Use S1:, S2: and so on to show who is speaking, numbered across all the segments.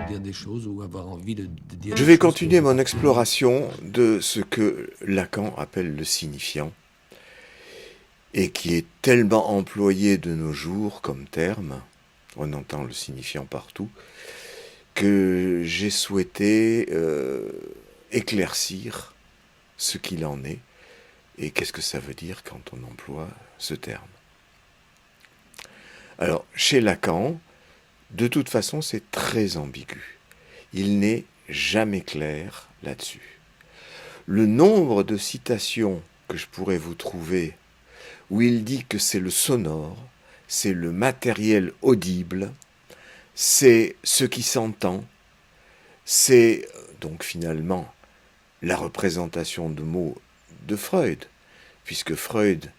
S1: dire des choses ou avoir envie de dire
S2: Je
S1: des
S2: vais
S1: choses
S2: continuer mon exploration de ce que Lacan appelle le signifiant et qui est tellement employé de nos jours comme terme, on entend le signifiant partout, que j'ai souhaité éclaircir ce qu'il en est et qu'est-ce que ça veut dire quand on emploie ce terme. Alors, chez Lacan, de toute façon, c'est très ambigu. Il n'est jamais clair là-dessus. Le nombre de citations que je pourrais vous trouver où il dit que c'est le sonore, c'est le matériel audible, c'est ce qui s'entend, c'est donc finalement la représentation de mots de Freud, puisque Freud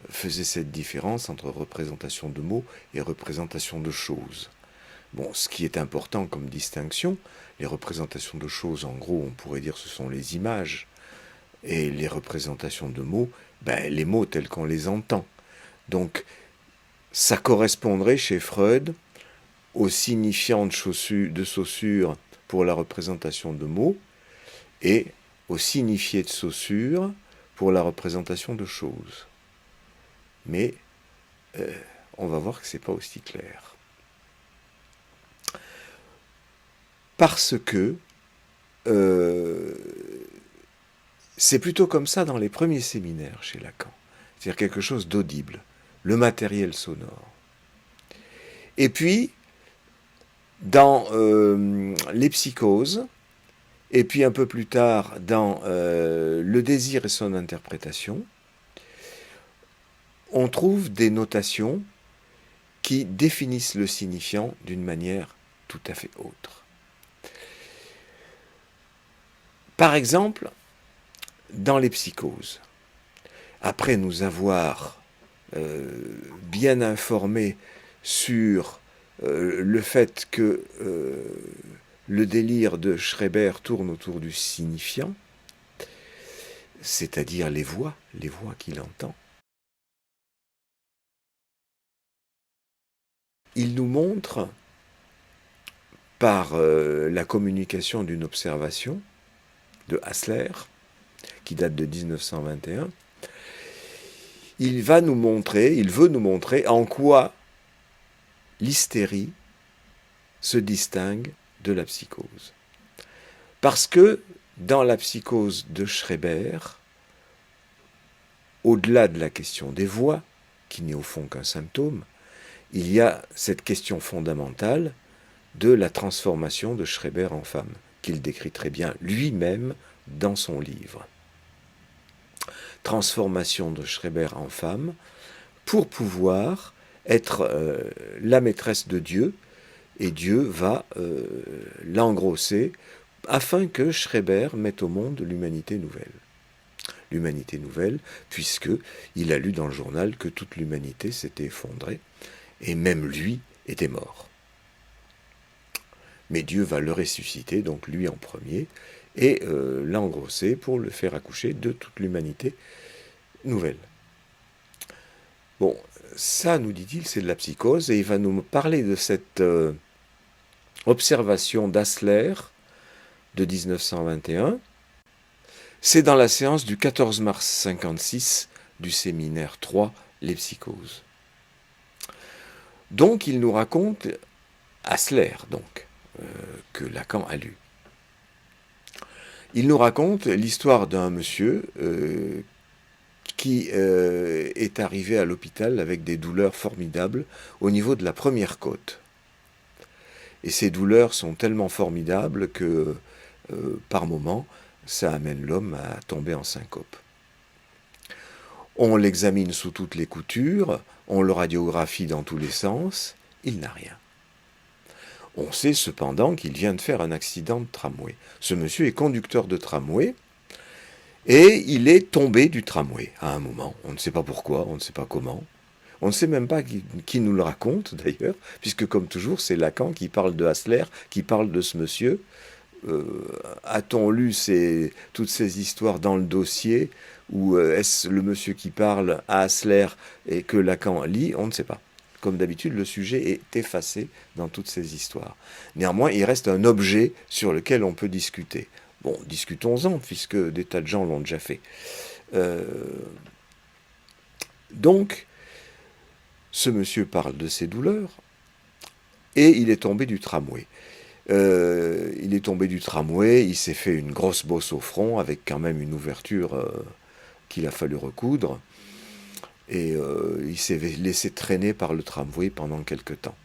S2: faisait cette différence entre représentation de mots et représentation de choses. Bon, ce qui est important comme distinction, les représentations de choses, en gros, on pourrait dire ce sont les images, et les représentations de mots, les mots tels qu'on les entend. Donc, ça correspondrait chez Freud au signifiant de Saussure pour la représentation de mots et au signifié de Saussure pour la représentation de choses. Mais on va voir que ce n'est pas aussi clair. Parce que c'est plutôt comme ça dans les premiers séminaires chez Lacan. C'est-à-dire quelque chose d'audible, le matériel sonore. Et puis, dans les psychoses, et puis un peu plus tard dans le désir et son interprétation, on trouve des notations qui définissent le signifiant d'une manière tout à fait autre. Par exemple, dans les psychoses, après nous avoir bien informés sur le fait que le délire de Schreber tourne autour du signifiant, c'est-à-dire les voix qu'il entend, il nous montre, par la communication d'une observation de Hassler, qui date de 1921, il veut nous montrer en quoi l'hystérie se distingue de la psychose. Parce que dans la psychose de Schreber, au-delà de la question des voix, qui n'est au fond qu'un symptôme, il y a cette question fondamentale de la transformation de Schreber en femme, qu'il décrit très bien lui-même dans son livre. Transformation de Schreber en femme pour pouvoir être la maîtresse de Dieu, et Dieu va l'engrosser afin que Schreber mette au monde l'humanité nouvelle. L'humanité nouvelle, puisqu'il a lu dans le journal que toute l'humanité s'était effondrée, et même lui était mort. Mais Dieu va le ressusciter, donc lui en premier, et l'engrosser pour le faire accoucher de toute l'humanité nouvelle. Bon, ça, nous dit-il, c'est de la psychose, et il va nous parler de cette observation d'Hassler de 1921. C'est dans la séance du 14 mars 56 du séminaire 3, les psychoses. Donc, il nous raconte Hassler, donc, que Lacan a lu. Il nous raconte l'histoire d'un monsieur qui est arrivé à l'hôpital avec des douleurs formidables au niveau de la première côte. Et ces douleurs sont tellement formidables que, par moments, ça amène l'homme à tomber en syncope. On l'examine sous toutes les coutures, on le radiographie dans tous les sens, il n'a rien. On sait cependant qu'il vient de faire un accident de tramway. Ce monsieur est conducteur de tramway, et il est tombé du tramway à un moment. On ne sait pas pourquoi, on ne sait pas comment. On ne sait même pas qui nous le raconte d'ailleurs, puisque comme toujours, c'est Lacan qui parle de Hassler, qui parle de ce monsieur. A-t-on lu toutes ces histoires dans le dossier, ou est-ce le monsieur qui parle à Hassler et que Lacan lit? On ne sait pas. comme d'habitude, le sujet est effacé dans toutes ces histoires. Néanmoins, il reste un objet sur lequel on peut discuter. Bon, discutons-en, puisque des tas de gens l'ont déjà fait. Donc, ce monsieur parle de ses douleurs, et il est tombé du tramway. Il s'est fait une grosse bosse au front, avec quand même une ouverture qu'il a fallu recoudre, et il s'est laissé traîner par le tramway pendant quelque temps.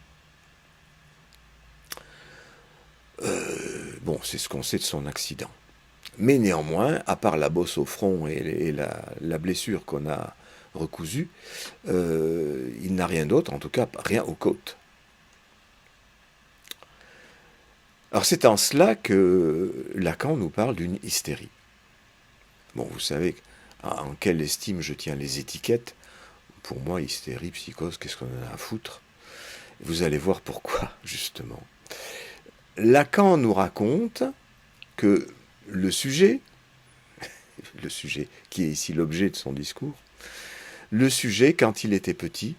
S2: Bon, c'est ce qu'on sait de son accident. Mais néanmoins, à part la bosse au front et la blessure qu'on a recousue, il n'a rien d'autre, en tout cas rien aux côtes. Alors c'est en cela que Lacan nous parle d'une hystérie. Bon, vous savez en quelle estime je tiens les étiquettes. Pour moi, hystérie, psychose, qu'est-ce qu'on en a à foutre? Vous allez voir pourquoi, justement. Lacan nous raconte que le sujet qui est ici l'objet de son discours, le sujet, quand il était petit,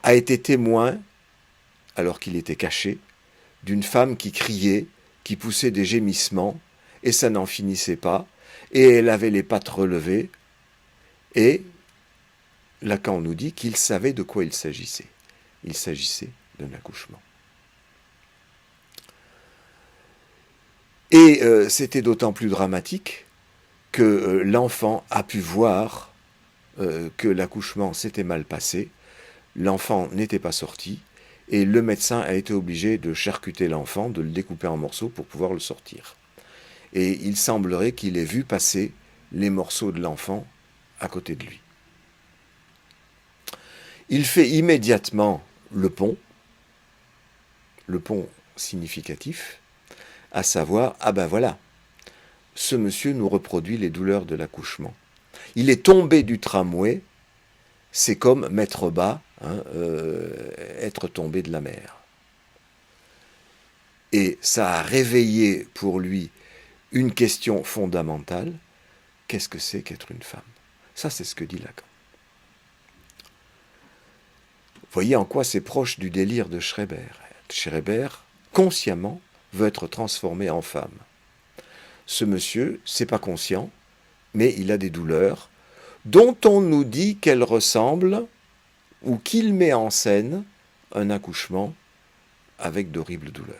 S2: a été témoin, alors qu'il était caché, d'une femme qui criait, qui poussait des gémissements, et ça n'en finissait pas, et elle avait les pattes relevées, et Lacan nous dit qu'il savait de quoi il s'agissait. Il s'agissait d'un accouchement. Et c'était d'autant plus dramatique que l'enfant a pu voir que l'accouchement s'était mal passé, l'enfant n'était pas sorti, et le médecin a été obligé de charcuter l'enfant, de le découper en morceaux pour pouvoir le sortir. Et il semblerait qu'il ait vu passer les morceaux de l'enfant à côté de lui. Il fait immédiatement le pont significatif, à savoir, ah ben voilà, ce monsieur nous reproduit les douleurs de l'accouchement. Il est tombé du tramway, c'est comme mettre bas, être tombé de la mer. Et ça a réveillé pour lui une question fondamentale, qu'est-ce que c'est qu'être une femme? Ça, c'est ce que dit Lacan. Voyez en quoi c'est proche du délire de Schreber. Schreber, consciemment, veut être transformé en femme. Ce monsieur, c'est pas conscient, mais il a des douleurs dont on nous dit qu'elles ressemblent ou qu'il met en scène un accouchement avec d'horribles douleurs.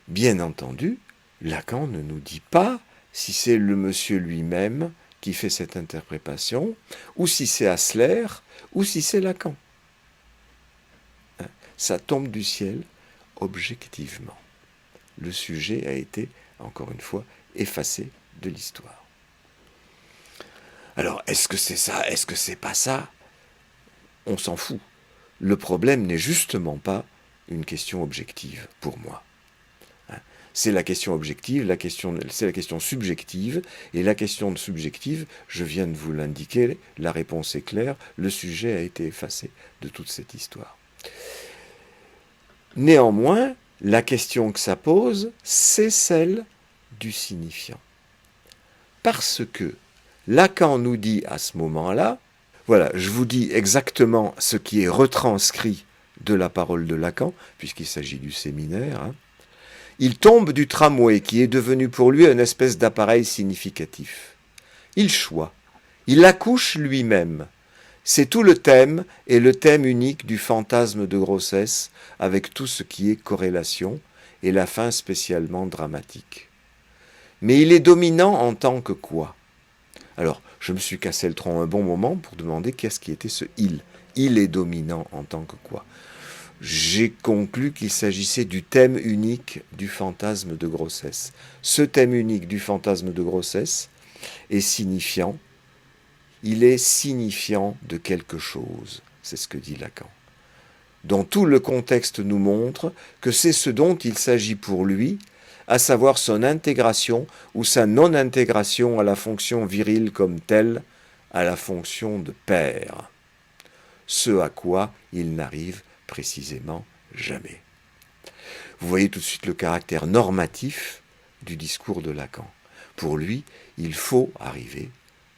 S2: Bien entendu, Lacan ne nous dit pas si c'est le monsieur lui-même qui fait cette interprétation, ou si c'est Hassler, ou si c'est Lacan. Ça tombe du ciel objectivement. Le sujet a été, encore une fois, effacé de l'histoire. Alors, est-ce que c'est ça? Est-ce que c'est pas ça? On s'en fout. Le problème n'est justement pas une question objective, pour moi. C'est la question objective, c'est la question subjective, et la question subjective, je viens de vous l'indiquer, la réponse est claire, le sujet a été effacé de toute cette histoire. Néanmoins, la question que ça pose, c'est celle du signifiant. Parce que Lacan nous dit à ce moment-là, voilà, je vous dis exactement ce qui est retranscrit de la parole de Lacan, puisqu'il s'agit du séminaire. Il tombe du tramway qui est devenu pour lui une espèce d'appareil significatif. Il choisit, il accouche lui-même. C'est tout le thème, et le thème unique du fantasme de grossesse, avec tout ce qui est corrélation, et la fin spécialement dramatique. Mais il est dominant en tant que quoi? Alors, je me suis cassé le tronc un bon moment pour demander qu'est-ce qui était ce « il ». Il est dominant en tant que quoi? J'ai conclu qu'il s'agissait du thème unique du fantasme de grossesse. Ce thème unique du fantasme de grossesse est signifiant. Il est signifiant de quelque chose, c'est ce que dit Lacan, dont tout le contexte nous montre que c'est ce dont il s'agit pour lui, à savoir son intégration ou sa non-intégration à la fonction virile comme telle, à la fonction de père, ce à quoi il n'arrive précisément jamais. Vous voyez tout de suite le caractère normatif du discours de Lacan. Pour lui, il faut arriver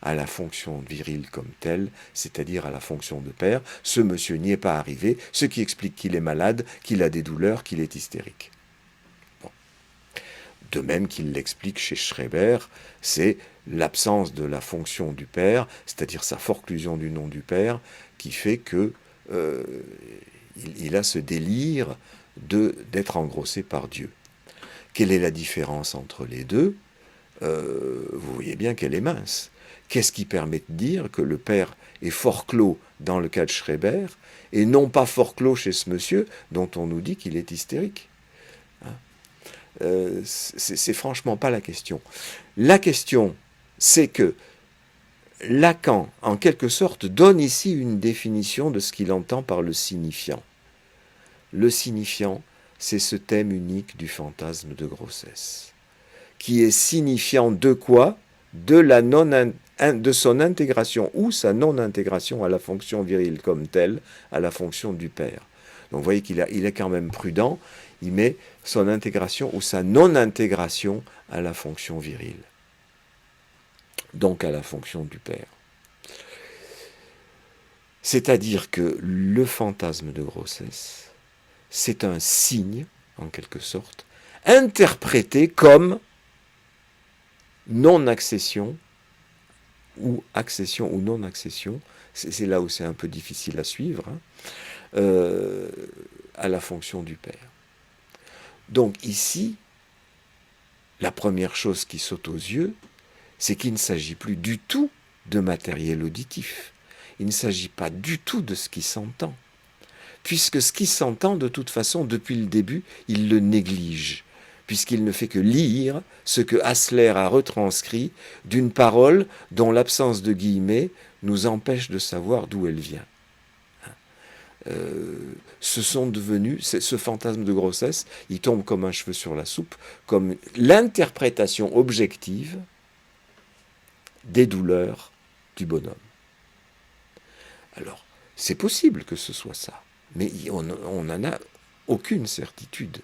S2: à la fonction virile comme telle, c'est-à-dire à la fonction de père. Ce monsieur n'y est pas arrivé, ce qui explique qu'il est malade, qu'il a des douleurs, qu'il est hystérique. Bon. De même qu'il l'explique chez Schreber, c'est l'absence de la fonction du père, c'est-à-dire sa forclusion du nom du père, qui fait que il a ce délire d'être engrossé par Dieu. Quelle est la différence entre les deux ? Vous voyez bien qu'elle est mince. Qu'est-ce qui permet de dire que le père est forclos dans le cas de Schreber et non pas forclos chez ce monsieur dont on nous dit qu'il est hystérique ? C'est franchement pas la question. La question, c'est que Lacan, en quelque sorte, donne ici une définition de ce qu'il entend par le signifiant. Le signifiant, c'est ce thème unique du fantasme de grossesse, qui est signifiant de quoi ? De son intégration ou sa non-intégration à la fonction virile comme telle, à la fonction du père. Donc vous voyez qu'il est quand même prudent, il met son intégration ou sa non-intégration à la fonction virile, donc à la fonction du père. C'est-à-dire que le fantasme de grossesse, c'est un signe, en quelque sorte, interprété comme non-accession ou accession ou non-accession, c'est là où c'est un peu difficile à suivre, à la fonction du père. Donc ici, la première chose qui saute aux yeux, c'est qu'il ne s'agit plus du tout de matériel auditif. Il ne s'agit pas du tout de ce qui s'entend. Puisque ce qui s'entend, de toute façon, depuis le début, il le néglige. Puisqu'il ne fait que lire ce que Hassler a retranscrit d'une parole dont l'absence de guillemets nous empêche de savoir d'où elle vient. Ce fantasme de grossesse, il tombe comme un cheveu sur la soupe, comme l'interprétation objective des douleurs du bonhomme. Alors, c'est possible que ce soit ça, mais on n'en a aucune certitude.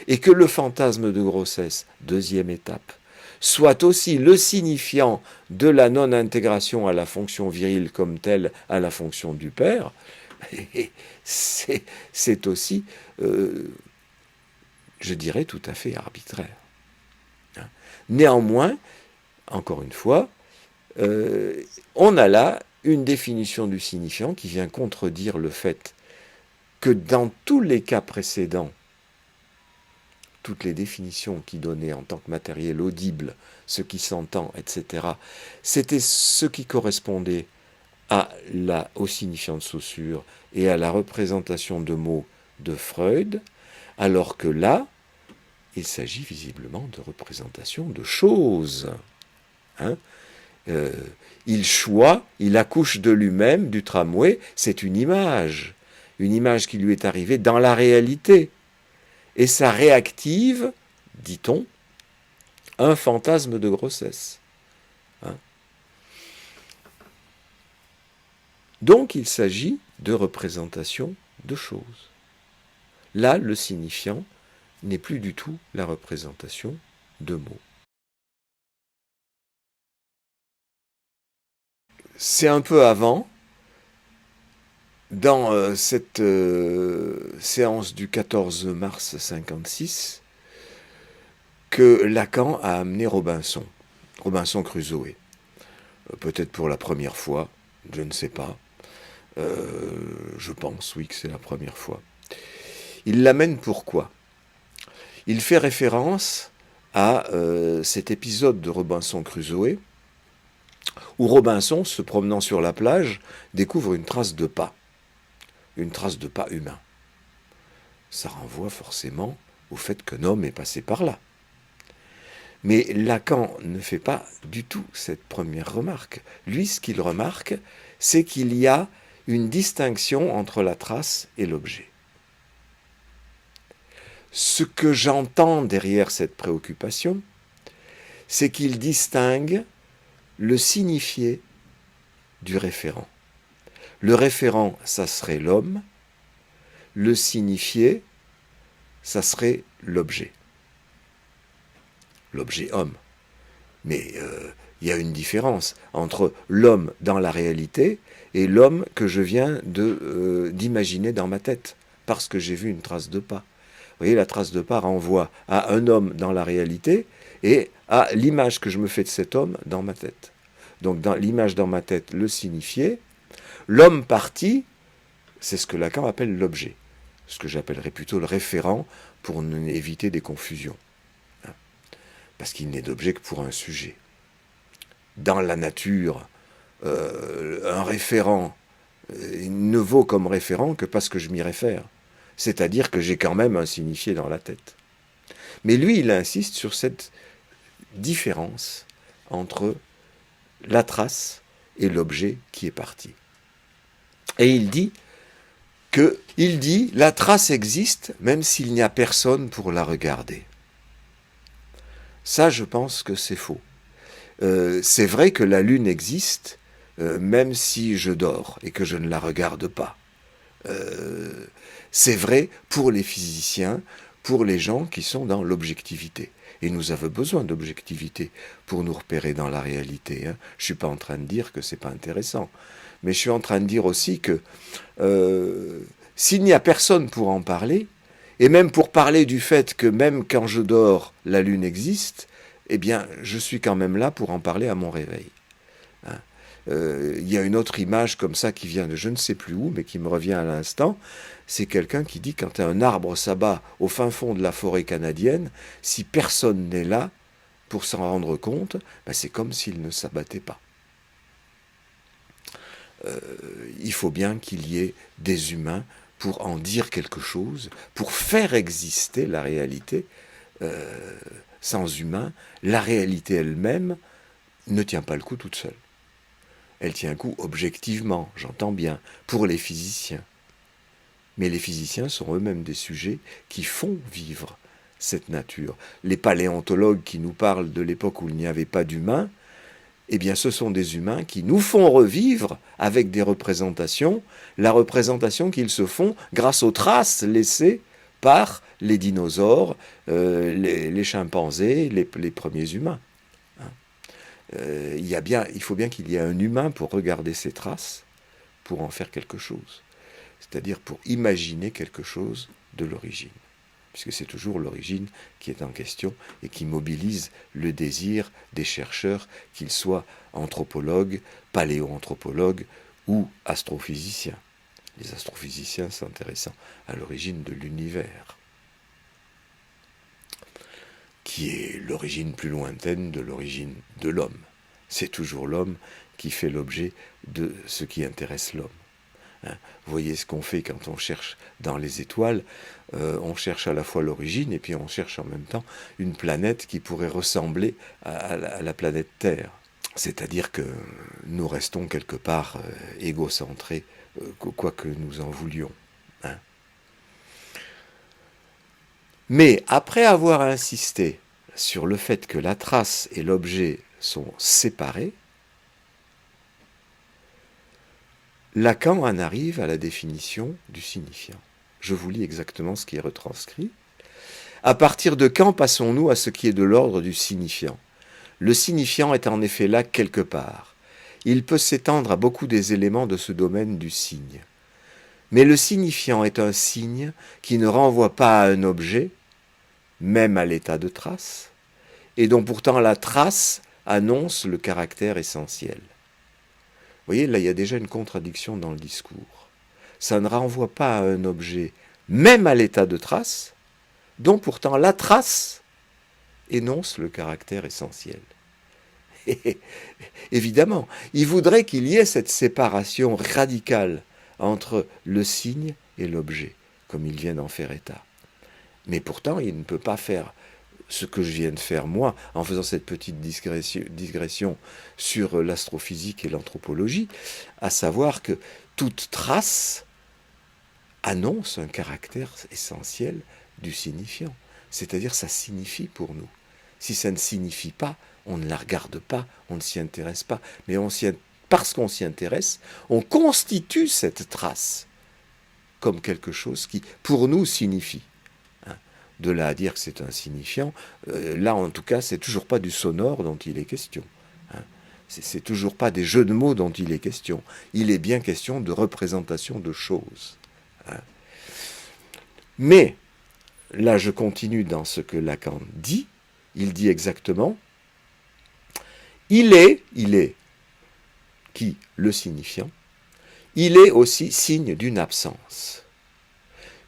S2: Et que le fantasme de grossesse, deuxième étape, soit aussi le signifiant de la non-intégration à la fonction virile comme telle, à la fonction du père, c'est aussi, je dirais, tout à fait arbitraire. Néanmoins, encore une fois, on a là une définition du signifiant qui vient contredire le fait que dans tous les cas précédents, toutes les définitions qui donnaient en tant que matériel audible, ce qui s'entend, etc., c'était ce qui correspondait au signifiant de Saussure et à la représentation de mots de Freud, alors que là, il s'agit visiblement de représentation de choses. Il accouche de lui-même, du tramway, c'est une image qui lui est arrivée dans la réalité. Et ça réactive, dit-on, un fantasme de grossesse. Donc il s'agit de représentation de choses. Là, le signifiant n'est plus du tout la représentation de mots. C'est un peu avant, dans cette séance du 14 mars 1956, que Lacan a amené Robinson Crusoe. Peut-être pour la première fois, je ne sais pas. Je pense, oui, que c'est la première fois. Il l'amène pourquoi ? Il fait référence à cet épisode de Robinson Crusoe, où Robinson, se promenant sur la plage, découvre une trace de pas humain. Ça renvoie forcément au fait qu'un homme est passé par là. Mais Lacan ne fait pas du tout cette première remarque. Lui, ce qu'il remarque, c'est qu'il y a une distinction entre la trace et l'objet. Ce que j'entends derrière cette préoccupation, c'est qu'il distingue le signifié du référent. Le référent, ça serait l'homme. Le signifié, ça serait l'objet. L'objet homme. Mais il il y a une différence entre l'homme dans la réalité et l'homme que je viens d'imaginer dans ma tête, parce que j'ai vu une trace de pas. Vous voyez, la trace de pas renvoie à un homme dans la réalité et à l'image que je me fais de cet homme dans ma tête. Donc dans l'image dans ma tête, le signifié. L'homme parti, c'est ce que Lacan appelle l'objet, ce que j'appellerais plutôt le référent pour éviter des confusions. Parce qu'il n'est d'objet que pour un sujet. Dans la nature, un référent ne vaut comme référent que parce que je m'y réfère. C'est-à-dire que j'ai quand même un signifié dans la tête. Mais lui, il insiste sur cette différence entre la trace et l'objet qui est parti. Et il dit la trace existe même s'il n'y a personne pour la regarder. Ça, je pense que c'est faux. C'est vrai que la lune existe, même si je dors et que je ne la regarde pas. C'est vrai pour les physiciens, pour les gens qui sont dans l'objectivité. Et nous avons besoin d'objectivité pour nous repérer dans la réalité. Je ne suis pas en train de dire que ce n'est pas intéressant. Mais je suis en train de dire aussi que s'il n'y a personne pour en parler, et même pour parler du fait que même quand je dors, la lune existe, eh bien, je suis quand même là pour en parler à mon réveil. Y a une autre image comme ça qui vient de je ne sais plus où, mais qui me revient à l'instant. C'est quelqu'un qui dit quand un arbre s'abat au fin fond de la forêt canadienne, si personne n'est là pour s'en rendre compte, ben c'est comme s'il ne s'abattait pas. Il faut bien qu'il y ait des humains pour en dire quelque chose, pour faire exister la réalité. Sans humains, la réalité elle-même ne tient pas le coup toute seule. Elle tient le coup objectivement, j'entends bien, pour les physiciens. Mais les physiciens sont eux-mêmes des sujets qui font vivre cette nature. Les paléontologues qui nous parlent de l'époque où il n'y avait pas d'humains, eh bien ce sont des humains qui nous font revivre avec des représentations, la représentation qu'ils se font grâce aux traces laissées par les dinosaures, les chimpanzés, les premiers humains. Il faut bien qu'il y ait un humain pour regarder ces traces, pour en faire quelque chose. C'est-à-dire pour imaginer quelque chose de l'origine. Puisque c'est toujours l'origine qui est en question et qui mobilise le désir des chercheurs, qu'ils soient anthropologues, paléoanthropologues ou astrophysiciens. Les astrophysiciens s'intéressant à l'origine de l'univers, qui est l'origine plus lointaine de l'origine de l'homme. C'est toujours l'homme qui fait l'objet de ce qui intéresse l'homme. Vous voyez ce qu'on fait quand on cherche dans les étoiles, on cherche à la fois l'origine et puis on cherche en même temps une planète qui pourrait ressembler à la planète Terre. C'est-à-dire que nous restons quelque part égocentrés, quoi que nous en voulions. Mais après avoir insisté sur le fait que la trace et l'objet sont séparés, Lacan en arrive à la définition du signifiant. Je vous lis exactement ce qui est retranscrit. À partir de quand passons-nous à ce qui est de l'ordre du signifiant ? Le signifiant est en effet là quelque part. Il peut s'étendre à beaucoup des éléments de ce domaine du signe. Mais le signifiant est un signe qui ne renvoie pas à un objet, même à l'état de trace, et dont pourtant la trace annonce le caractère essentiel. Vous voyez, là, il y a déjà une contradiction dans le discours. Ça ne renvoie pas à un objet, même à l'état de trace, dont pourtant la trace énonce le caractère essentiel. Et, évidemment, il voudrait qu'il y ait cette séparation radicale entre le signe et l'objet, comme il vient d'en faire état. Mais pourtant, il ne peut pas faire ce que je viens de faire moi, en faisant cette petite digression sur l'astrophysique et l'anthropologie, à savoir que toute trace annonce un caractère essentiel du signifiant. C'est-à-dire ça signifie pour nous. Si ça ne signifie pas, on ne la regarde pas, on ne s'y intéresse pas. Mais parce qu'on s'y intéresse, on constitue cette trace comme quelque chose qui, pour nous, signifie. De là à dire que c'est un signifiant, là en tout cas c'est toujours pas du sonore dont il est question. c'est toujours pas des jeux de mots dont il est question. Il est bien question de représentation de choses. Hein. Mais, là je continue dans ce que Lacan dit, il dit exactement, il est qui? Le signifiant, il est aussi signe d'une absence.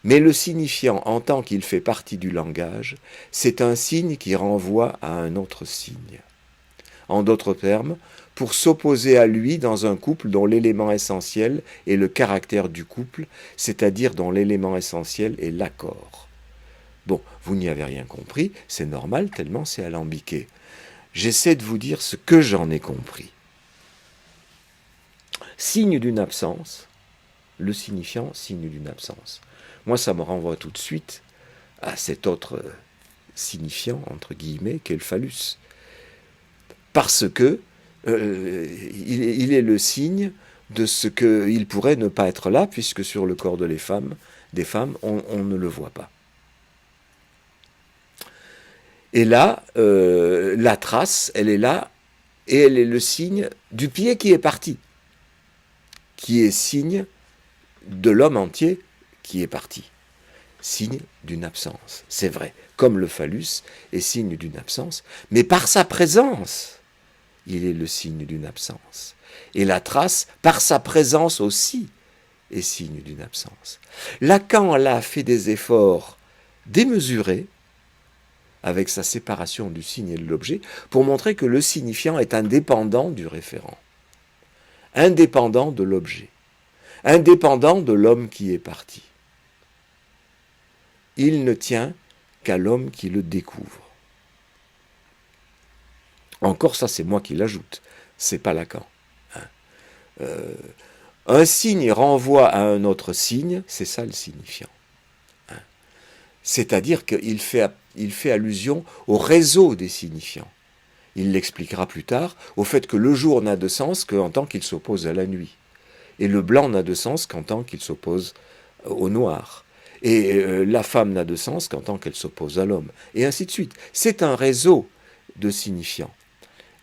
S2: Mais le signifiant, en tant qu'il fait partie du langage, c'est un signe qui renvoie à un autre signe. En d'autres termes, pour s'opposer à lui dans un couple dont l'élément essentiel est le caractère du couple, c'est-à-dire dont l'élément essentiel est l'accord. Bon, vous n'y avez rien compris, c'est normal tellement c'est alambiqué. J'essaie de vous dire ce que j'en ai compris. Signe d'une absence, le signifiant signe d'une absence. Moi, ça me renvoie tout de suite à cet autre signifiant, entre guillemets, qu'est le phallus. Parce que il est le signe de ce qu'il pourrait ne pas être là, puisque sur le corps des femmes, on ne le voit pas. Et là, la trace, elle est là, et elle est le signe du pied qui est parti, qui est signe de l'homme entier qui est parti. Signe d'une absence, c'est vrai, comme le phallus est signe d'une absence, mais par sa présence, il est le signe d'une absence. Et la trace, par sa présence aussi, est signe d'une absence. Lacan a fait des efforts démesurés, avec sa séparation du signe et de l'objet, pour montrer que le signifiant est indépendant du référent, indépendant de l'objet, indépendant de l'homme qui est parti. Il ne tient qu'à l'homme qui le découvre. Encore ça, c'est moi qui l'ajoute, c'est pas Lacan. Un signe renvoie à un autre signe, c'est ça le signifiant. C'est-à-dire qu'il fait allusion au réseau des signifiants. Il l'expliquera plus tard, au fait que le jour n'a de sens qu'en tant qu'il s'oppose à la nuit. Et le blanc n'a de sens qu'en tant qu'il s'oppose au noir. Et la femme n'a de sens qu'en tant qu'elle s'oppose à l'homme. Et ainsi de suite. C'est un réseau de signifiants.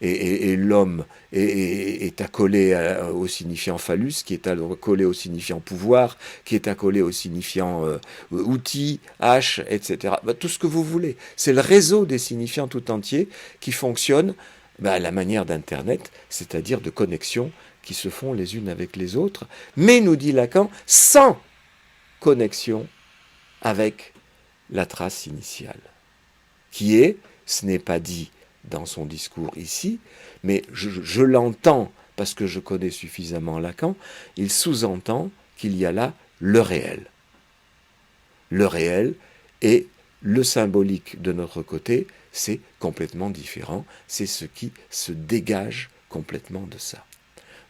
S2: Et l'homme est accolé au signifiant phallus, qui est accolé au signifiant pouvoir, qui est accolé au signifiant outil, hache, etc. Tout ce que vous voulez. C'est le réseau des signifiants tout entier qui fonctionne à la manière d'Internet, c'est-à-dire de connexions qui se font les unes avec les autres, mais, nous dit Lacan, sans connexion avec la trace initiale, qui est, ce n'est pas dit dans son discours ici, mais je l'entends parce que je connais suffisamment Lacan, il sous-entend qu'il y a là le réel. Le réel et le symbolique de notre côté, c'est complètement différent, c'est ce qui se dégage complètement de ça.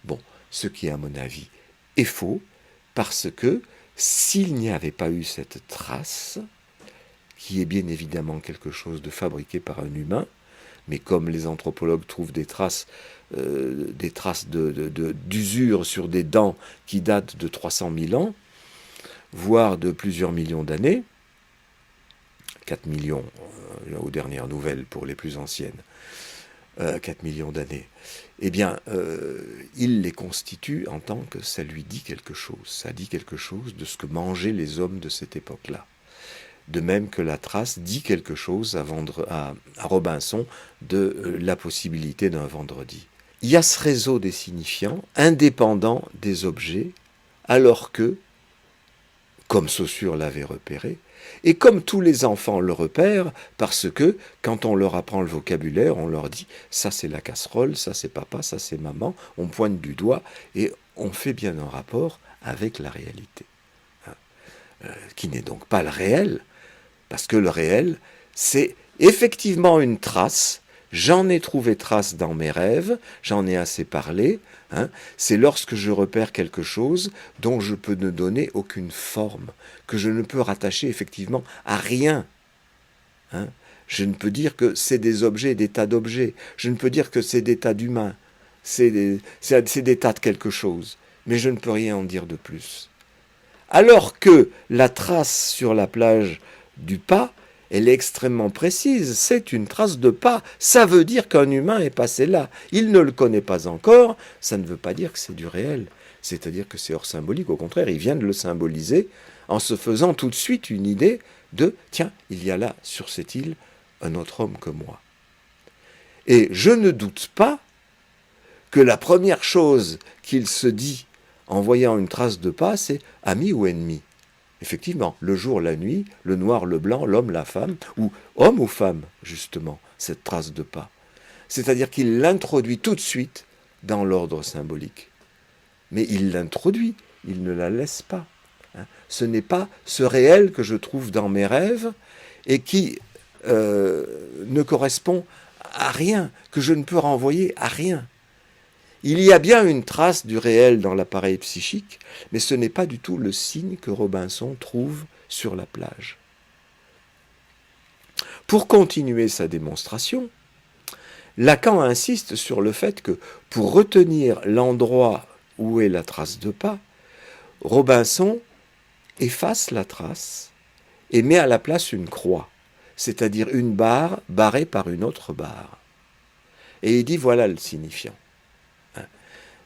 S2: Bon, ce qui à mon avis est faux, parce que s'il n'y avait pas eu cette trace, qui est bien évidemment quelque chose de fabriqué par un humain, mais comme les anthropologues trouvent des traces d'usure sur des dents qui datent de 300 000 ans, voire de plusieurs millions d'années, 4 millions aux dernières nouvelles pour les plus anciennes, 4 millions d'années, eh bien, il les constitue en tant que ça lui dit quelque chose. Ça dit quelque chose de ce que mangeaient les hommes de cette époque-là. De même que la trace dit quelque chose à Robinson de la possibilité d'un vendredi. Il y a ce réseau des signifiants indépendant des objets, alors que, comme Saussure l'avait repéré, et comme tous les enfants le repèrent, parce que quand on leur apprend le vocabulaire, on leur dit « ça c'est la casserole, ça c'est papa, ça c'est maman », on pointe du doigt et on fait bien un rapport avec la réalité, qui n'est donc pas le réel, parce que le réel, c'est effectivement une trace. J'en ai trouvé trace dans mes rêves, j'en ai assez parlé. C'est lorsque je repère quelque chose dont je peux ne donner aucune forme, que je ne peux rattacher effectivement à rien. Je ne peux dire que c'est des objets, des tas d'objets. Je ne peux dire que c'est des tas d'humains. C'est des tas de quelque chose. Mais je ne peux rien en dire de plus. Alors que la trace sur la plage du pas Elle est extrêmement précise, c'est une trace de pas. Ça veut dire qu'un humain est passé là. Il ne le connaît pas encore, ça ne veut pas dire que c'est du réel. C'est-à-dire que c'est hors symbolique, au contraire, il vient de le symboliser en se faisant tout de suite une idée de « tiens, il y a là, sur cette île, un autre homme que moi ». Et je ne doute pas que la première chose qu'il se dit en voyant une trace de pas, c'est « ami ou ennemi ». Effectivement, le jour, la nuit, le noir, le blanc, l'homme, la femme, ou homme ou femme, justement, cette trace de pas. C'est-à-dire qu'il l'introduit tout de suite dans l'ordre symbolique. Mais il l'introduit, il ne la laisse pas. Ce n'est pas ce réel que je trouve dans mes rêves et qui ne correspond à rien, que je ne peux renvoyer à rien. Il y a bien une trace du réel dans l'appareil psychique, mais ce n'est pas du tout le signe que Robinson trouve sur la plage. Pour continuer sa démonstration, Lacan insiste sur le fait que pour retenir l'endroit où est la trace de pas, Robinson efface la trace et met à la place une croix, c'est-à-dire une barre barrée par une autre barre. Et il dit voilà le signifiant.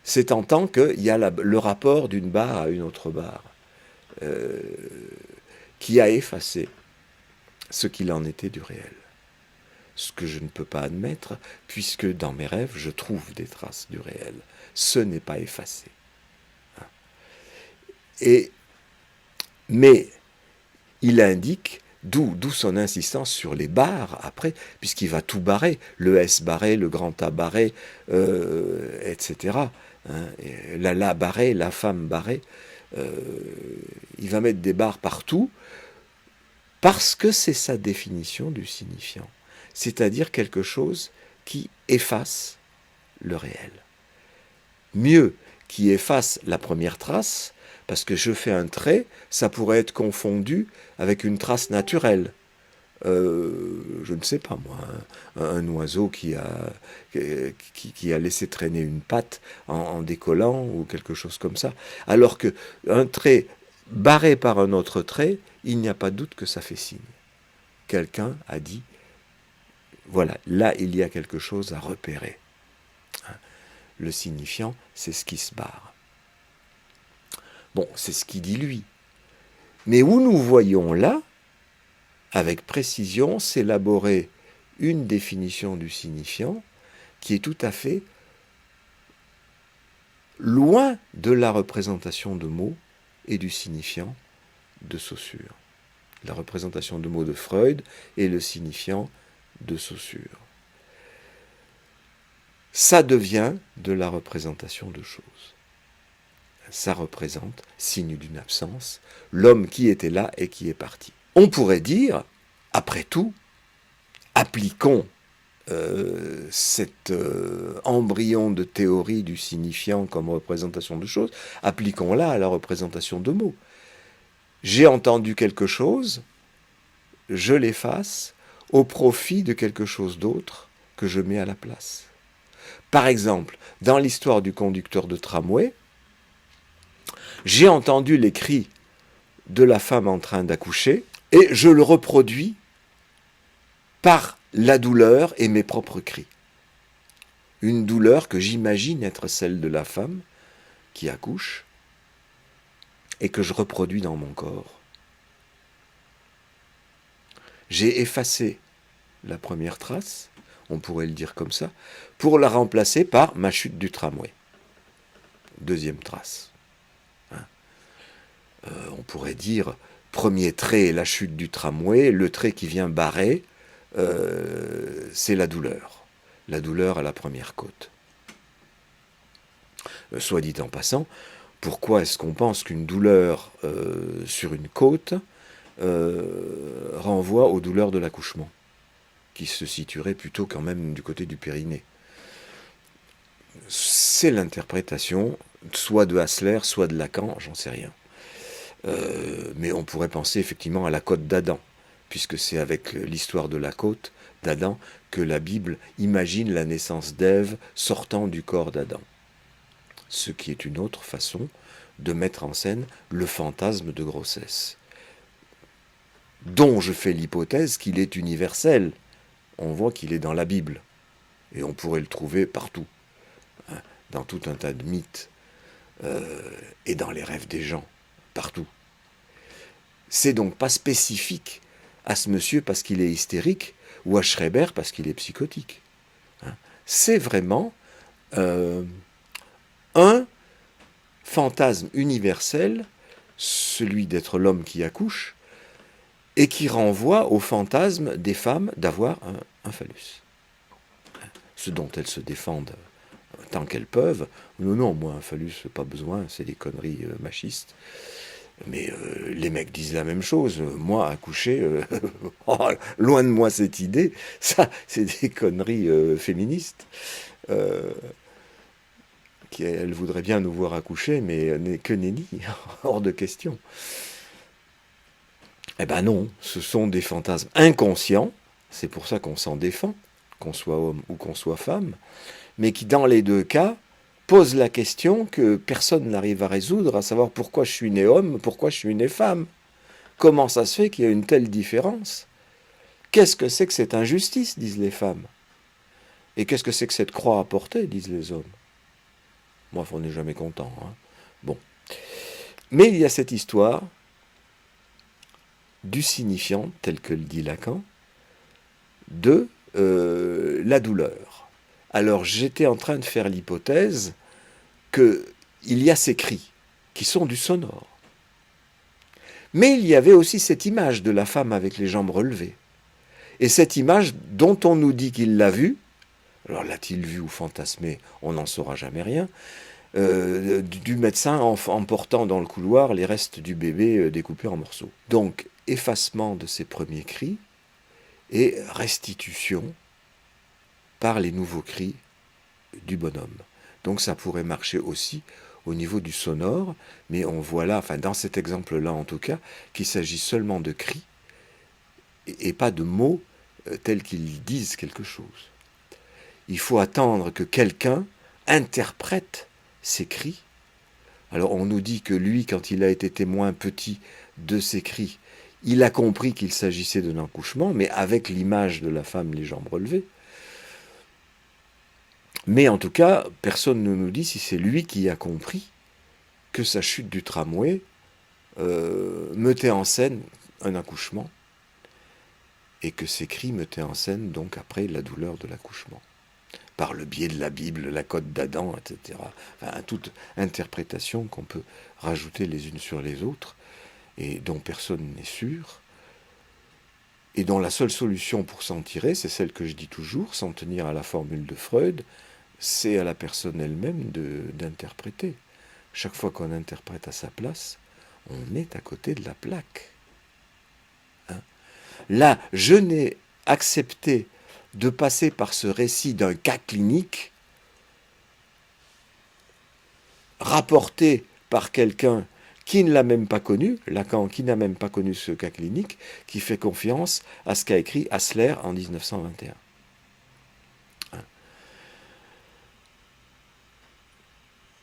S2: C'est en tant qu'il y a le rapport d'une barre à une autre barre qui a effacé ce qu'il en était du réel. Ce que je ne peux pas admettre, puisque dans mes rêves, je trouve des traces du réel. Ce n'est pas effacé. Mais il indique, d'où son insistance sur les barres après, puisqu'il va tout barrer, le S barré, le grand A barré, etc. La barrée, la femme barrée, il va mettre des barres partout, parce que c'est sa définition du signifiant, c'est-à-dire quelque chose qui efface le réel. Mieux, qui efface la première trace, parce que je fais un trait, ça pourrait être confondu avec une trace naturelle. Je ne sais pas moi, un oiseau qui a laissé traîner une patte en décollant ou quelque chose comme ça. Alors qu'un trait barré par un autre trait, il n'y a pas de doute que ça fait signe. Quelqu'un a dit, voilà, là il y a quelque chose à repérer. Le signifiant, c'est ce qui se barre. Bon, c'est ce qu'il dit lui. Mais où nous voyons là, avec précision, s'élaborer une définition du signifiant qui est tout à fait loin de la représentation de mots et du signifiant de Saussure. La représentation de mots de Freud et le signifiant de Saussure. Ça devient de la représentation de choses. Ça représente, signe d'une absence, l'homme qui était là et qui est parti. On pourrait dire, après tout, appliquons cet embryon de théorie du signifiant comme représentation de choses, appliquons-la à la représentation de mots. J'ai entendu quelque chose, je l'efface au profit de quelque chose d'autre que je mets à la place. Par exemple, dans l'histoire du conducteur de tramway, j'ai entendu les cris de la femme en train d'accoucher et je le reproduis par la douleur et mes propres cris. Une douleur que j'imagine être celle de la femme qui accouche et que je reproduis dans mon corps. J'ai effacé la première trace, on pourrait le dire comme ça, pour la remplacer par ma chute du tramway. Deuxième trace. On pourrait dire, premier trait, la chute du tramway, le trait qui vient barrer, c'est la douleur. La douleur à la première côte. Soit dit en passant, pourquoi est-ce qu'on pense qu'une douleur sur une côte renvoie aux douleurs de l'accouchement, qui se situerait plutôt quand même du côté du périnée? C'est l'interprétation, soit de Hassler, soit de Lacan, j'en sais rien. Mais on pourrait penser effectivement à la côte d'Adam, puisque c'est avec l'histoire de la côte d'Adam que la Bible imagine la naissance d'Ève sortant du corps d'Adam. Ce qui est une autre façon de mettre en scène le fantasme de grossesse. dont je fais l'hypothèse qu'il est universel. On voit qu'il est dans la Bible, et on pourrait le trouver partout, hein, dans tout un tas de mythes, et dans les rêves des gens, partout. C'est donc pas spécifique à ce monsieur parce qu'il est hystérique, ou à Schreiber parce qu'il est psychotique. Hein. C'est vraiment un fantasme universel, celui d'être l'homme qui accouche, et qui renvoie au fantasme des femmes d'avoir un phallus. Ce dont elles se défendent tant qu'elles peuvent. Non, moi, un phallus, pas besoin, c'est des conneries machistes. Mais les mecs disent la même chose. Moi, accoucher, oh, loin de moi cette idée. Ça, c'est des conneries féministes. Elles voudraient bien nous voir accoucher, mais que nenni, hors de question. Eh ben non, ce sont des fantasmes inconscients, c'est pour ça qu'on s'en défend, qu'on soit homme ou qu'on soit femme, mais qui dans les deux cas posent la question que personne n'arrive à résoudre, à savoir pourquoi je suis né homme, pourquoi je suis né femme. Comment ça se fait qu'il y a une telle différence? Qu'est-ce que c'est que cette injustice, disent les femmes? Et qu'est-ce que c'est que cette croix à porter, disent les hommes? Moi, on n'est jamais content. Hein. Bon. Mais il y a cette histoire du signifiant, tel que le dit Lacan, de la douleur. Alors j'étais en train de faire l'hypothèse qu'il y a ces cris qui sont du sonore. Mais il y avait aussi cette image de la femme avec les jambes relevées. Et cette image dont on nous dit qu'il l'a vue, alors l'a-t-il vue ou fantasmée, on n'en saura jamais rien, du médecin en portant dans le couloir les restes du bébé découpés en morceaux. Donc, effacement de ces premiers cris et restitution par les nouveaux cris du bonhomme. Donc ça pourrait marcher aussi au niveau du sonore, mais on voit là, enfin dans cet exemple-là en tout cas, qu'il s'agit seulement de cris et pas de mots tels qu'ils disent quelque chose. Il faut attendre que quelqu'un interprète ces cris. Alors on nous dit que lui, quand il a été témoin petit de ces cris, il a compris qu'il s'agissait d'un accouchement, mais avec l'image de la femme les jambes relevées. Mais en tout cas, personne ne nous dit si c'est lui qui a compris que sa chute du tramway mettait en scène un accouchement, et que ces cris mettaient en scène donc après la douleur de l'accouchement, par le biais de la Bible, la Côte d'Adam, etc. Enfin, toute interprétation qu'on peut rajouter les unes sur les autres, et dont personne n'est sûr, et dont la seule solution pour s'en tirer, c'est celle que je dis toujours, s'en tenir à la formule de Freud, c'est à la personne elle-même d'interpréter. Chaque fois qu'on interprète à sa place, on est à côté de la plaque. Hein? Là, je n'ai accepté de passer par ce récit d'un cas clinique rapporté par quelqu'un qui ne l'a même pas connu, Lacan, qui n'a même pas connu ce cas clinique, qui fait confiance à ce qu'a écrit Hassler en 1921. Hein.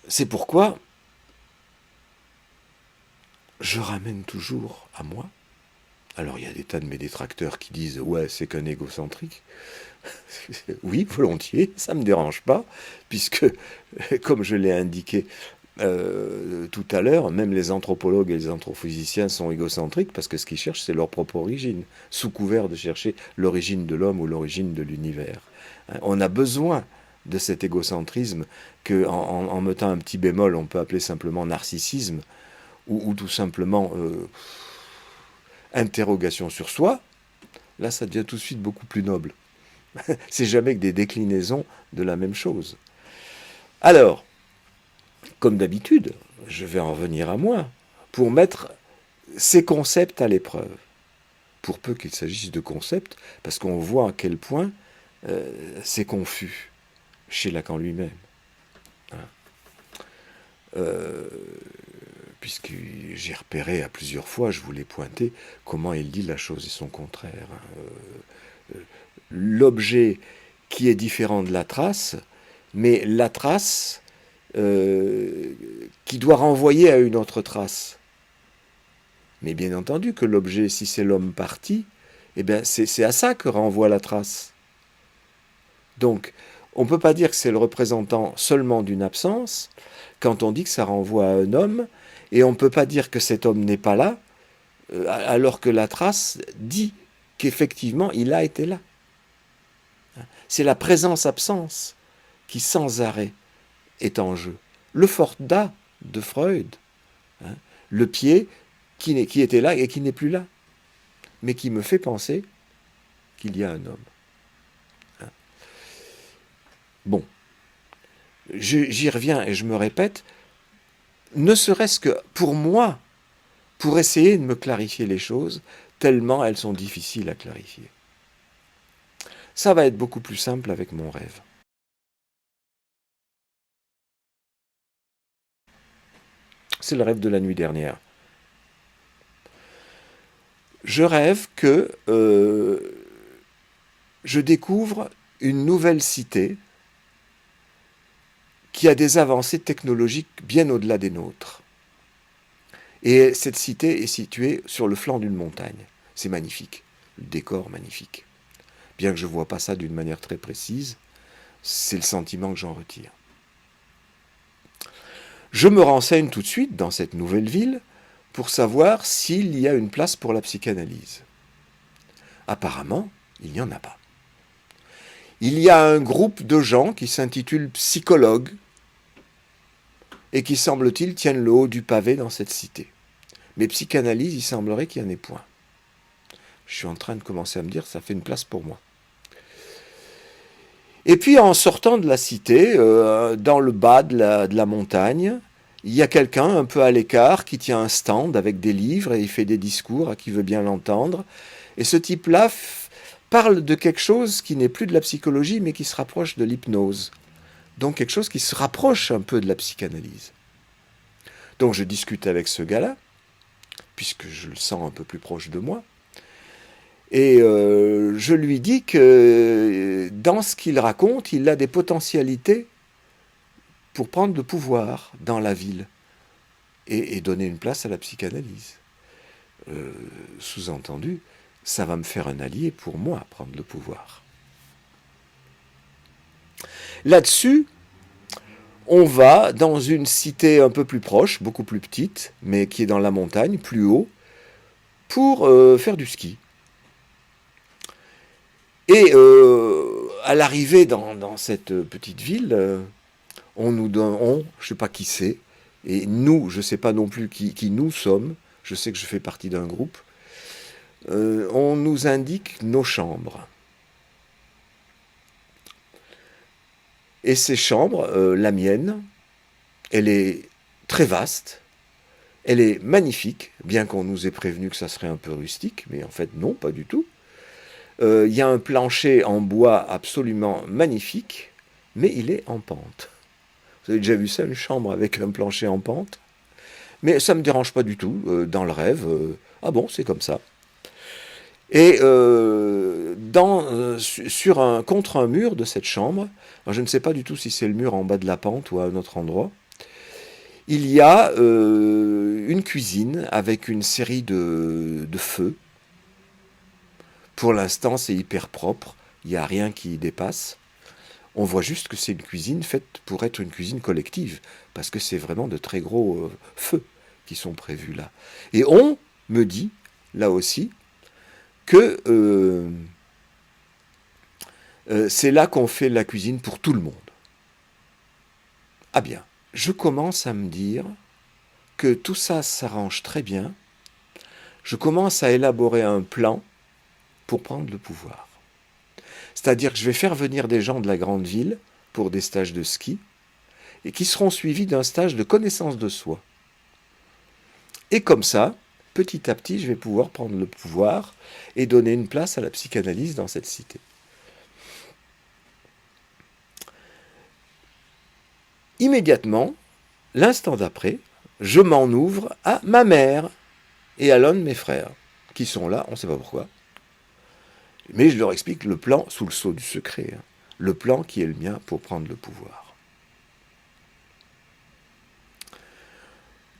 S2: C'est pourquoi je ramène toujours à moi. Alors il y a des tas de mes détracteurs qui disent « ouais, c'est qu'un égocentrique ». Oui, volontiers, ça ne me dérange pas, puisque, comme je l'ai indiqué tout à l'heure, même les anthropologues et les anthrophysiciens sont égocentriques parce que ce qu'ils cherchent, c'est leur propre origine, sous couvert de chercher l'origine de l'homme ou l'origine de l'univers. On a besoin de cet égocentrisme que, en mettant un petit bémol, on peut appeler simplement narcissisme, ou tout simplement interrogation sur soi. Là, ça devient tout de suite beaucoup plus noble. C'est jamais que des déclinaisons de la même chose. Alors, comme d'habitude, je vais en revenir à moi, pour mettre ces concepts à l'épreuve. Pour peu qu'il s'agisse de concepts, parce qu'on voit à quel point c'est confus chez Lacan lui-même. Hein. Puisque j'ai repéré à plusieurs fois, je vous l'ai pointé, comment il dit la chose et son contraire. L'objet qui est différent de la trace, mais la trace qui doit renvoyer à une autre trace. Mais bien entendu que l'objet, si c'est l'homme parti, eh bien c'est à ça que renvoie la trace. Donc, on ne peut pas dire que c'est le représentant seulement d'une absence, quand on dit que ça renvoie à un homme, et on ne peut pas dire que cet homme n'est pas là, alors que la trace dit qu'effectivement il a été là. C'est la présence-absence qui sans arrêt est en jeu. Le Forda de Freud, le pied qui était là et qui n'est plus là, mais qui me fait penser qu'il y a un homme. Bon, j'y reviens et je me répète, ne serait-ce que pour moi, pour essayer de me clarifier les choses, tellement elles sont difficiles à clarifier. Ça va être beaucoup plus simple avec mon rêve. C'est le rêve de la nuit dernière. Je rêve que je découvre une nouvelle cité qui a des avancées technologiques bien au-delà des nôtres. Et cette cité est située sur le flanc d'une montagne. C'est magnifique, le décor magnifique. Bien que je ne vois pas ça d'une manière très précise, c'est le sentiment que j'en retire. Je me renseigne tout de suite dans cette nouvelle ville pour savoir s'il y a une place pour la psychanalyse. Apparemment, il n'y en a pas. Il y a un groupe de gens qui s'intitulent psychologues et qui, semble-t-il, tiennent le haut du pavé dans cette cité. Mais psychanalyse, il semblerait qu'il n'y en ait point. Je suis en train de commencer à me dire, ça fait une place pour moi. Et puis, en sortant de la cité, dans le bas de la montagne, il y a quelqu'un un peu à l'écart qui tient un stand avec des livres et il fait des discours à qui veut bien l'entendre. Et ce type-là parle de quelque chose qui n'est plus de la psychologie, mais qui se rapproche de l'hypnose. Donc quelque chose qui se rapproche un peu de la psychanalyse. Donc je discute avec ce gars-là, puisque je le sens un peu plus proche de moi. Et je lui dis que dans ce qu'il raconte, il a des potentialités pour prendre le pouvoir dans la ville et donner une place à la psychanalyse. Sous-entendu, ça va me faire un allié pour moi, prendre le pouvoir. Là-dessus, on va dans une cité un peu plus proche, beaucoup plus petite, mais qui est dans la montagne, plus haut, pour faire du ski. Et à l'arrivée dans cette petite ville, on nous donne, je ne sais pas qui c'est, et nous, je ne sais pas non plus qui nous sommes, je sais que je fais partie d'un groupe, on nous indique nos chambres. Et ces chambres, la mienne, elle est très vaste, elle est magnifique, bien qu'on nous ait prévenu que ça serait un peu rustique, mais en fait non, pas du tout. Il y a un plancher en bois absolument magnifique, mais il est en pente. Vous avez déjà vu ça, une chambre avec un plancher en pente? Mais ça ne me dérange pas du tout, dans le rêve. Ah bon, c'est comme ça. Et contre un mur de cette chambre, alors je ne sais pas du tout si c'est le mur en bas de la pente ou à un autre endroit, il y a une cuisine avec une série de feux. Pour l'instant, c'est hyper propre, il n'y a rien qui y dépasse. On voit juste que c'est une cuisine faite pour être une cuisine collective, parce que c'est vraiment de très gros feux qui sont prévus là. Et on me dit, là aussi, que c'est là qu'on fait la cuisine pour tout le monde. Ah bien, je commence à me dire que tout ça s'arrange très bien. Je commence à élaborer un plan pour prendre le pouvoir. C'est-à-dire que je vais faire venir des gens de la grande ville pour des stages de ski et qui seront suivis d'un stage de connaissance de soi. Et comme ça, petit à petit, je vais pouvoir prendre le pouvoir et donner une place à la psychanalyse dans cette cité. Immédiatement, l'instant d'après, je m'en ouvre à ma mère et à l'un de mes frères, qui sont là, on ne sait pas pourquoi. Mais je leur explique le plan sous le sceau du secret, le plan qui est le mien pour prendre le pouvoir.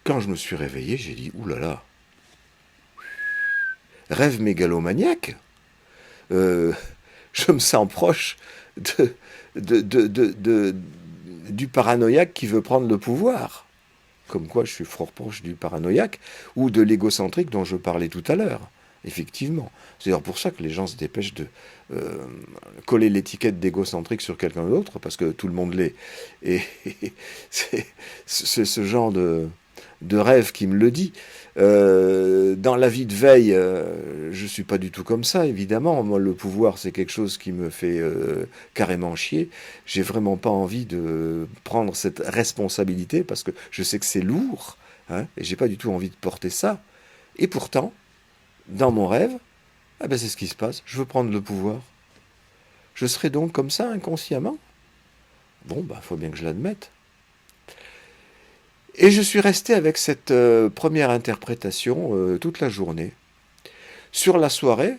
S2: Quand je me suis réveillé, j'ai dit « Ouh là là, rêve mégalomaniaque, je me sens proche du paranoïaque qui veut prendre le pouvoir. Comme quoi je suis fort proche du paranoïaque ou de l'égocentrique dont je parlais tout à l'heure. Effectivement. C'est d'ailleurs pour ça que les gens se dépêchent de coller l'étiquette d'égocentrique sur quelqu'un d'autre, parce que tout le monde l'est. Et c'est ce genre de rêve qui me le dit. Dans la vie de veille, je ne suis pas du tout comme ça, évidemment. Moi, le pouvoir, c'est quelque chose qui me fait carrément chier. J'ai vraiment pas envie de prendre cette responsabilité, parce que je sais que c'est lourd, hein, et j'ai pas du tout envie de porter ça. Et pourtant, dans mon rêve, ah ben c'est ce qui se passe. Je veux prendre le pouvoir. Je serai donc comme ça inconsciemment. Bon, ben, faut bien que je l'admette. Et je suis resté avec cette première interprétation toute la journée. Sur la soirée,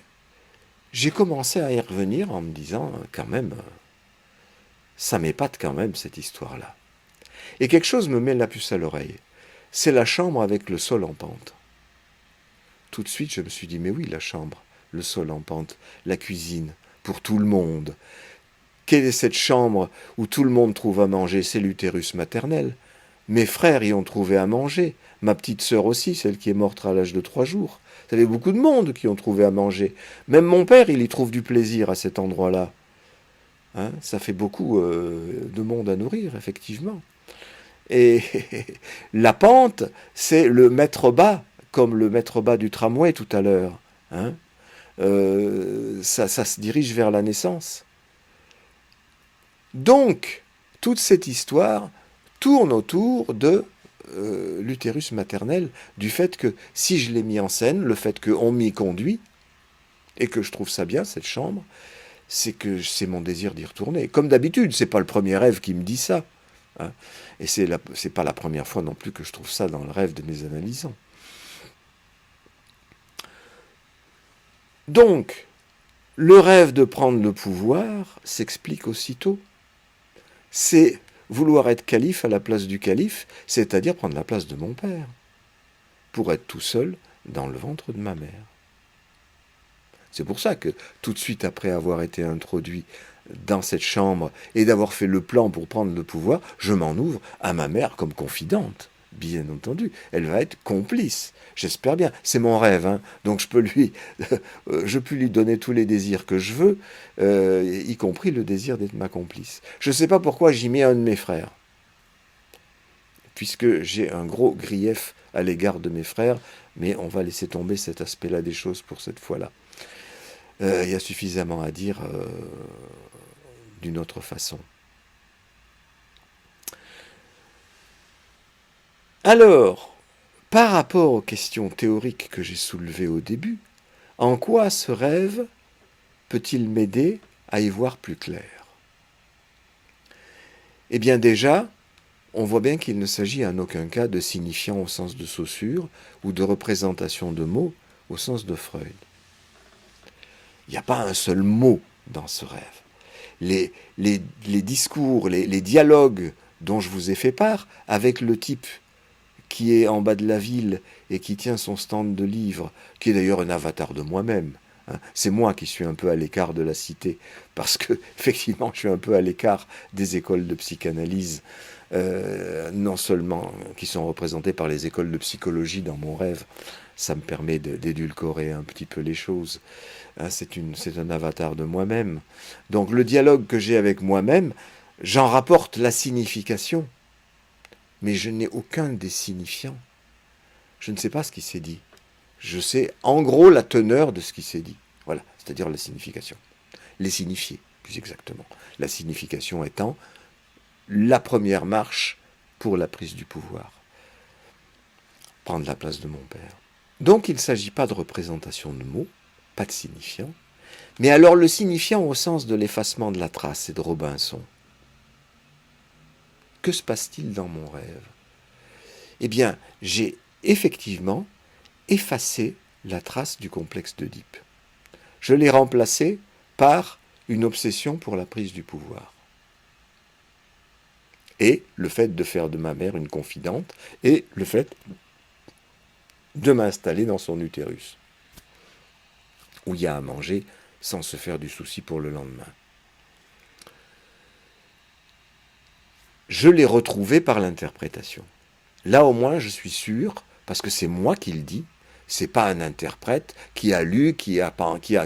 S2: j'ai commencé à y revenir en me disant, quand même, ça m'épate quand même cette histoire-là. Et quelque chose me met la puce à l'oreille. C'est la chambre avec le sol en pente. Tout de suite, je me suis dit, mais oui, la chambre, le sol en pente, la cuisine, pour tout le monde. Quelle est cette chambre où tout le monde trouve à manger? C'est l'utérus maternel. Mes frères y ont trouvé à manger. Ma petite sœur aussi, celle qui est morte à l'âge de 3 jours. Il y avait beaucoup de monde qui ont trouvé à manger. Même mon père, il y trouve du plaisir à cet endroit-là. Hein, ça fait beaucoup de monde à nourrir, effectivement. Et la pente, c'est le mètre bas, comme le mètre bas du tramway tout à l'heure. Hein. Ça se dirige vers la naissance. Donc, toute cette histoire tourne autour de l'utérus maternel, du fait que, si je l'ai mis en scène, le fait qu'on m'y conduit, et que je trouve ça bien, cette chambre, c'est que c'est mon désir d'y retourner. Comme d'habitude, c'est pas le premier rêve qui me dit ça. Hein. Et c'est pas la première fois non plus que je trouve ça dans le rêve de mes analysants. Donc, le rêve de prendre le pouvoir s'explique aussitôt. C'est vouloir être calife à la place du calife, c'est-à-dire prendre la place de mon père, pour être tout seul dans le ventre de ma mère. C'est pour ça que, tout de suite après avoir été introduit dans cette chambre et d'avoir fait le plan pour prendre le pouvoir, je m'en ouvre à ma mère comme confidente. Bien entendu, elle va être complice. J'espère bien. C'est mon rêve, hein. Donc je peux lui donner tous les désirs que je veux, y compris le désir d'être ma complice. Je ne sais pas pourquoi j'y mets un de mes frères, puisque j'ai un gros grief à l'égard de mes frères, mais on va laisser tomber cet aspect-là des choses pour cette fois-là. Il y a suffisamment à dire d'une autre façon. Alors, par rapport aux questions théoriques que j'ai soulevées au début, en quoi ce rêve peut-il m'aider à y voir plus clair? Eh bien déjà, on voit bien qu'il ne s'agit en aucun cas de signifiant au sens de Saussure ou de représentation de mots au sens de Freud. Il n'y a pas un seul mot dans ce rêve. Les discours, les dialogues dont je vous ai fait part avec le type qui est en bas de la ville et qui tient son stand de livres, qui est d'ailleurs un avatar de moi-même. Hein. C'est moi qui suis un peu à l'écart de la cité, parce que, effectivement, je suis un peu à l'écart des écoles de psychanalyse, non seulement qui sont représentées par les écoles de psychologie dans mon rêve, ça me permet d'édulcorer un petit peu les choses. Hein, c'est un avatar de moi-même. Donc le dialogue que j'ai avec moi-même, j'en rapporte la signification. Mais je n'ai aucun des signifiants. Je ne sais pas ce qui s'est dit. Je sais en gros la teneur de ce qui s'est dit. Voilà, c'est-à-dire la signification. Les signifiés, plus exactement. La signification étant la première marche pour la prise du pouvoir. Prendre la place de mon père. Donc il ne s'agit pas de représentation de mots, pas de signifiant, mais alors le signifiant au sens de l'effacement de la trace et de Robinson. Que se passe-t-il dans mon rêve? Eh bien, j'ai effectivement effacé la trace du complexe d'Oedipe. Je l'ai remplacé par une obsession pour la prise du pouvoir. Et le fait de faire de ma mère une confidente, et le fait de m'installer dans son utérus. où il y a à manger sans se faire du souci pour le lendemain. Je l'ai retrouvé par l'interprétation. Là au moins je suis sûr, parce que c'est moi qui le dis, c'est pas un interprète qui a lu, qui a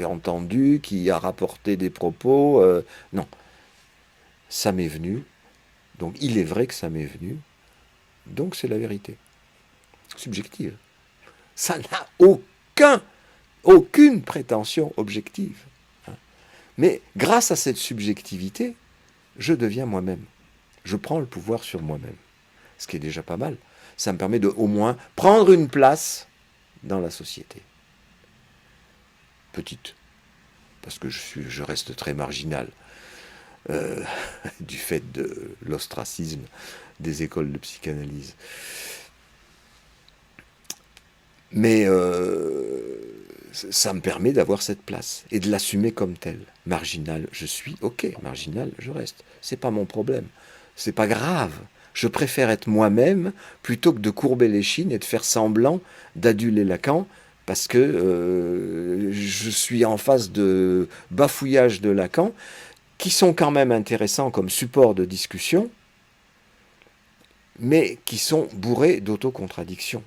S2: entendu, qui a rapporté des propos, non. Ça m'est venu, donc il est vrai que ça m'est venu, donc c'est la vérité. Subjective. Ça n'a aucune prétention objective. Mais grâce à cette subjectivité, je deviens moi-même. Je prends le pouvoir sur moi-même. Ce qui est déjà pas mal. Ça me permet de, au moins, prendre une place dans la société. Petite. Parce que je reste très marginal. Du fait de l'ostracisme des écoles de psychanalyse. Mais ça me permet d'avoir cette place et de l'assumer comme telle. Marginal, je suis, ok, marginal, je reste. C'est pas mon problème. C'est pas grave. Je préfère être moi-même plutôt que de courber les chines et de faire semblant d'aduler Lacan parce que je suis en face de bafouillages de Lacan qui sont quand même intéressants comme support de discussion, mais qui sont bourrés d'autocontradictions,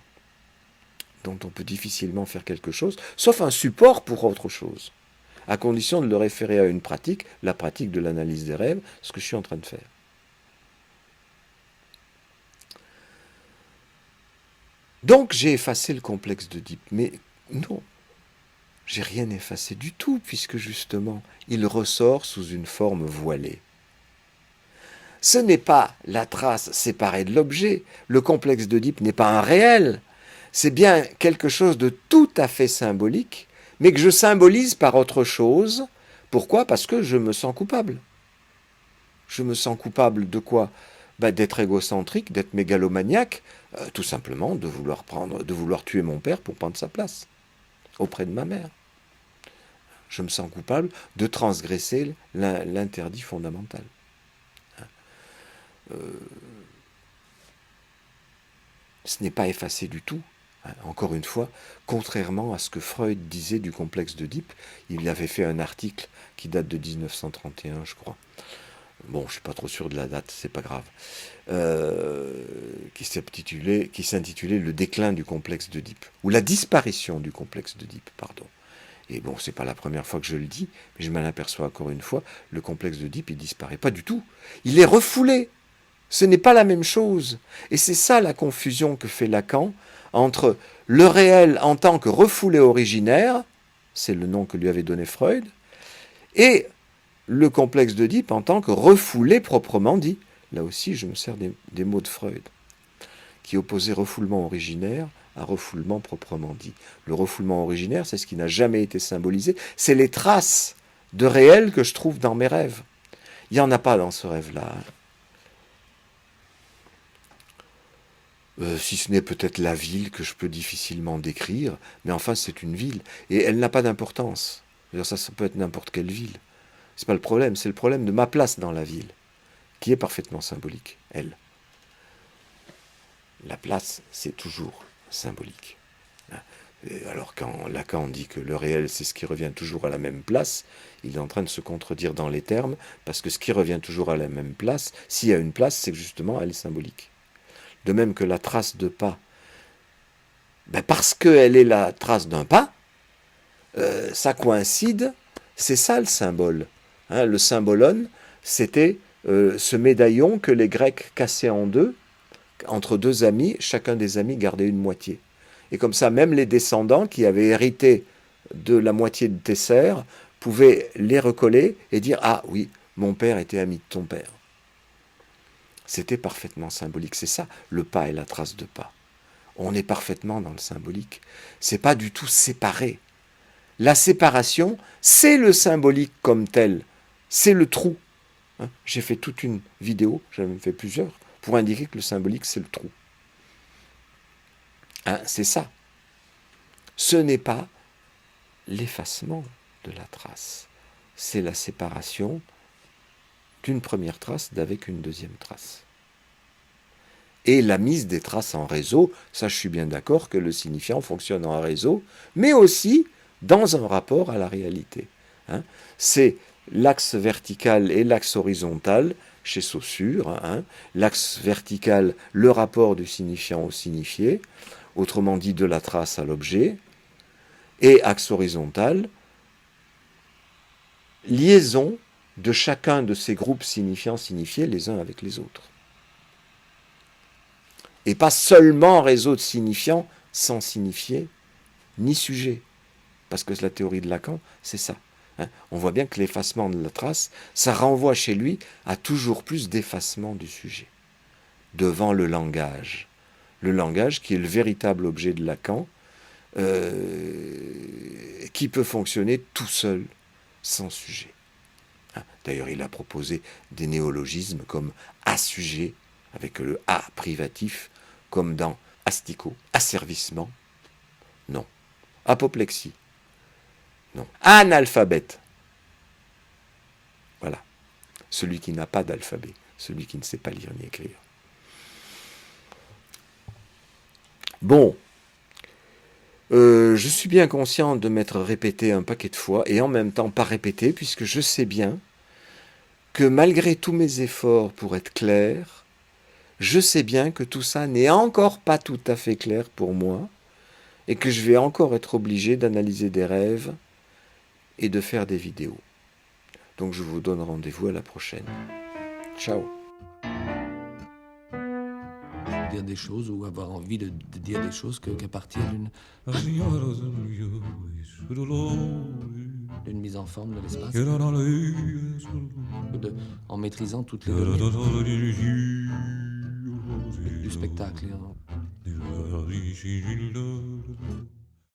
S2: dont on peut difficilement faire quelque chose, sauf un support pour autre chose, à condition de le référer à une pratique, la pratique de l'analyse des rêves, ce que je suis en train de faire. Donc j'ai effacé le complexe d'Oedipe, mais non, j'ai rien effacé du tout, puisque justement, il ressort sous une forme voilée. Ce n'est pas la trace séparée de l'objet, le complexe d'Oedipe n'est pas un réel, c'est bien quelque chose de tout à fait symbolique, mais que je symbolise par autre chose. Pourquoi ? Parce que je me sens coupable. Je me sens coupable de quoi ? D'être égocentrique, d'être mégalomaniaque, tout simplement de vouloir tuer mon père pour prendre sa place auprès de ma mère. Je me sens coupable de transgresser l'interdit fondamental. Ce n'est pas effacé du tout. Encore une fois, contrairement à ce que Freud disait du complexe d'Oedipe, il avait fait un article qui date de 1931, je crois. Bon, je ne suis pas trop sûr de la date, c'est pas grave. Qui s'intitulait Le déclin du complexe d'Oedipe, ou la disparition du complexe d'Oedipe, pardon. Et bon, c'est pas la première fois que je le dis, mais je m'en aperçois encore une fois, le complexe d'Oedipe, il disparaît pas du tout. Il est refoulé. Ce n'est pas la même chose. Et c'est ça la confusion que fait Lacan entre le réel en tant que refoulé originaire, c'est le nom que lui avait donné Freud, et le complexe d'Oedipe en tant que refoulé proprement dit. Là aussi, je me sers des mots de Freud, qui opposait refoulement originaire à refoulement proprement dit. Le refoulement originaire, c'est ce qui n'a jamais été symbolisé, c'est les traces de réel que je trouve dans mes rêves. Il n'y en a pas dans ce rêve-là. Si ce n'est peut-être la ville que je peux difficilement décrire, mais enfin c'est une ville, et elle n'a pas d'importance. Ça peut être n'importe quelle ville. C'est pas le problème, c'est le problème de ma place dans la ville, qui est parfaitement symbolique, elle. La place, c'est toujours symbolique. Alors quand Lacan dit que le réel, c'est ce qui revient toujours à la même place, il est en train de se contredire dans les termes, parce que ce qui revient toujours à la même place, s'il y a une place, c'est que justement, elle est symbolique. De même que la trace de pas, parce qu'elle est la trace d'un pas, ça coïncide, c'est ça le symbole. Le symbolon, c'était ce médaillon que les Grecs cassaient en deux, entre deux amis, chacun des amis gardait une moitié. Et comme ça, même les descendants qui avaient hérité de la moitié de tes sœurs pouvaient les recoller et dire « Ah oui, mon père était ami de ton père ». C'était parfaitement symbolique. C'est ça, le pas et la trace de pas. On est parfaitement dans le symbolique. C'est pas du tout séparé. La séparation, c'est le symbolique comme tel. C'est le trou. J'ai fait toute une vidéo, j'en ai même fait plusieurs, pour indiquer que le symbolique, c'est le trou. C'est ça. Ce n'est pas l'effacement de la trace. C'est la séparation d'une première trace d'avec une deuxième trace. Et la mise des traces en réseau, ça je suis bien d'accord que le signifiant fonctionne en réseau, mais aussi dans un rapport à la réalité. Hein. C'est l'axe vertical et l'axe horizontal chez Saussure. Hein. L'axe vertical, le rapport du signifiant au signifié, autrement dit de la trace à l'objet, et axe horizontal, liaison de chacun de ces groupes signifiants-signifiés les uns avec les autres. Et pas seulement réseau de signifiants sans signifié ni sujet. Parce que la théorie de Lacan, c'est ça. Hein. On voit bien que l'effacement de la trace, ça renvoie chez lui à toujours plus d'effacement du sujet devant le langage. Le langage qui est le véritable objet de Lacan, qui peut fonctionner tout seul, sans sujet. Hein. D'ailleurs, il a proposé des néologismes comme assujet, avec le A privatif, comme dans asticot, asservissement, non. Apoplexie, non. Analphabète, voilà. Celui qui n'a pas d'alphabet, celui qui ne sait pas lire ni écrire. Bon, je suis bien conscient de m'être répété un paquet de fois, et en même temps pas répété, puisque je sais bien que malgré tous mes efforts pour être clair, je sais bien que tout ça n'est encore pas tout à fait clair pour moi, et que je vais encore être obligé d'analyser des rêves et de faire des vidéos. Donc je vous donne rendez-vous à la prochaine. Ciao.
S1: Dire des choses ou avoir envie de dire des choses qu'à partir d'une mise en forme de l'espace, en maîtrisant toutes les données du spectacle.